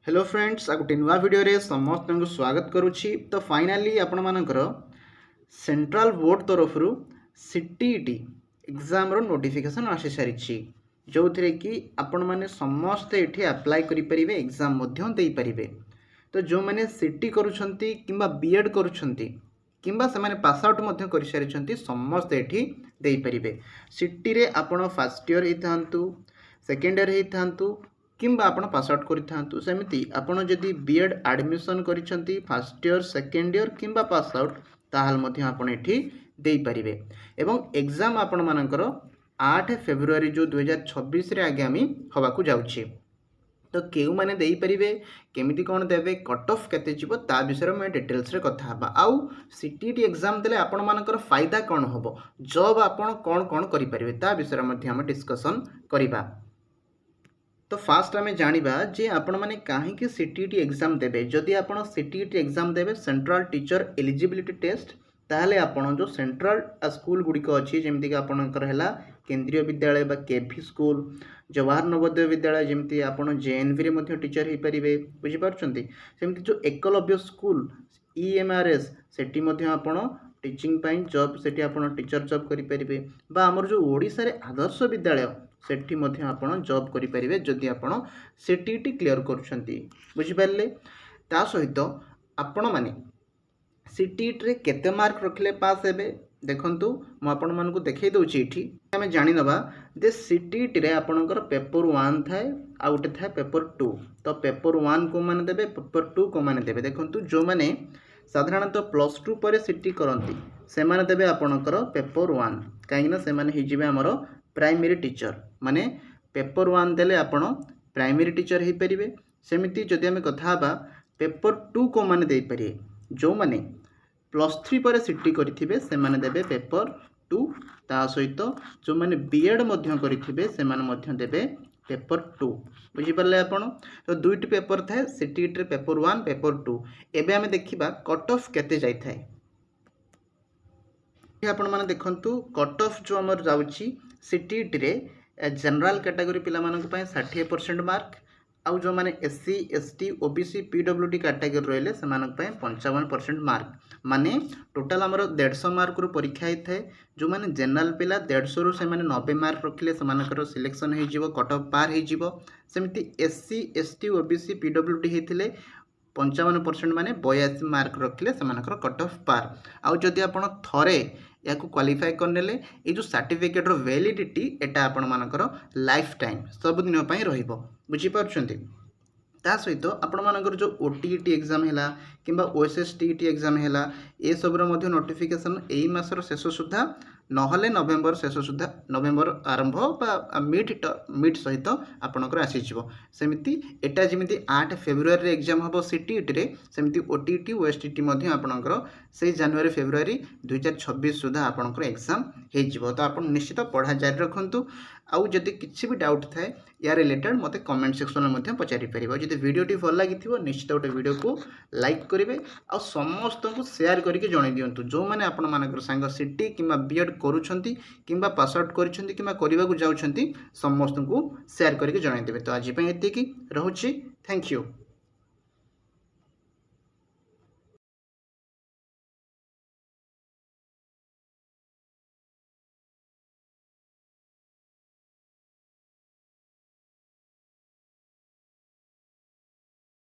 Hello friends आ गोटे नुआ video रे समस्त को स्वागत करुच्ची। तो फाइनाली आपण मानकर सेंट्रल बोर्ड तरफ सीटीईटी एग्जाम रो नोटिफिकेशन आसी सारी जो थे कि आपण माने समस्ते ये अप्लाई करें एग्जाम दे पारे। तो जो मैंने सीटी करुछंती किंबा बीएड करुछंती किंबा से माने पास आउट कर सारी समस्ते ये दे पारे। सीटी रे आपण फर्स्ट ईयर होता सेकेंड ईयर होता किंबा आपण पास आउट करिथांतु सेमिति आपण जदि बीएड एडमिशन करिसंती फर्स्ट ईयर सेकेंड ईयर किंबा पास आउट ताहाल मध्ये आपण एठी देई परिबे। एवं एग्जाम आपण मानकर 8 फेब्रुआरी जो 2026 रे आगामी हवाकू जाउछि। तो केउ माने देई परिबे केमिति कोन देबे कट ऑफ केते जिवो ता विषय में डिटेल्स रे कथा हबा। आउ सीटीईटी एग्जाम देले आपण मानकर फायदा कोन होबो जॉब आपण कोन कोन करि परिबे ता विषय मध्ये हम डिस्कशन करिबा। तो फास्ट आम जाना जे आपण मैंने कहीं सीटीईटी एग्जाम देवे। जदि आप सीटीईटी एग्जाम देवे सेंट्रल टीचर एलिजिबिलिटी टेस्ट ताहले आपण जो सेंट्रल स्कूल गुड़िक अच्छी जमीक आपणकर है केंद्रीय विद्यालय बा केवी स्कूल जवाहर नवोदय विद्यालय जमी आप जेएनवी में टीचर हो पारे बुझीपार्टी। सेमती जो एकलव्य स्कूल ईएमआरएस सेठी आपण टीचिंग पाई जॉब सेठी आपण टीचर जॉब करें बा आमर जो ओडिशा रे आदर्श विद्यालय सेठी मध्य आपण जॉब करें जदि आपण सीटीईटी क्लियर करुछंती बुझिपारे। ता सहित आपण माने सीटीईटी रे केते मार्क रखले पास हेबे देखंतु मु आपण मानकु देखै दउछि। एठी हमें जानि नबा जे सीटीईटी रे आपणकर पेपर 1 थाए आ उटे थाए पेपर 2। तो पेपर 1 को माने देबे पेपर 2 को माने देबे। देखंतु जो माने साधारणतः प्लस 2 पर सीटी करंती से माने देबे आपणकर पेपर 1 काहेकि से माने हिजिबे हमरो प्राइमरी टीचर माने पेपर 1 देले आपण प्राइमरी टीचर हो पारे। सेमिति जदि आम कथा पेपर 2 को माने दे पारे जो माने प्लस 3 पर सीटी करिथिबे से माने देबे पेपर 2। ता सहित जो माने बीएड मध्य करिथिबे से माने मध्य देबे पेपर 2 बुझी पारले आपण। तो दुईटी पेपर थाए सीटीईटी रे पेपर 1 पेपर 2। एबे आमे देखिबा कट ऑफ केते जाई थाए। आपण माने देखंतु कट ऑफ जो हमर जाउची सीटीईटी रे जनरल कैटेगरी पिला मानक पय 60% मार्क आउ जो माने SC ST OBC PWD category रहले से मानक पय 55% मार्क माने टोटल हमर 150 मार्क रो परीक्षा ही थाए। जो माने जनरल पिला 150 रो से माने 90 मार्क रखले से मानकर सिलेक्शन हे जिवो कट ऑफ पार हे जिवो। सेमिति एससी एसटी ओबीसी पीडब्ल्यूडी हेथिले 55% माने 82 मार्क रखले से मानकर कट ऑफ पार। आउ जदि आपण थरे या क्वालिफाई करनेले ये जो सर्टिफिकेट रो वैलिडिटी एटा आपण मानकर लाइफ टाइम सब दिन पई रहिबो बुझी पारछंती। ता सहित आपण मानकर जो ओटीईटी एग्जाम हैला किंबा ओएसएसटीईटी एग्जाम हैला ए सब रो मध्ये नोटिफिकेशन एई मासर शेष सुधा नहले नवेम्बर शेष सुधा नवेम्बर आरंभ बा मिड सहित आपणकर आसी जिवो। सेमिति एटा जेमिति 8 फेब्रुआरी रे एग्जाम हबो सीटीईटी रे सेमिति ओटीईटी ओएसटीईटी मध्ये आपणकर से जनवरी फेब्रुआरी 2026 सुधा आपणकर एग्जाम हे जिवो। तो आपण निश्चित पढ़ा जारी रखंतु। आउ जदि किछि भी डाउट थाए या रिलेटेड मते कमेंट सेक्शन में मध्य पचारि परिबो। जदि वीडियोटी भल लागिथिबो निश्चित गोटे वीडियो को लाइक करिवे आ समस्त को शेयर करके जणाई दियंतु। जो माने आपण मानकर संग सीटी किंबा बीएड करूछंती किंबा पास आउट करिसंती किंबा करिबाकू जाउछंती समस्त को शेयर करके जणाई देबे। तो आज पय एतिकी रहउछि। Thank you.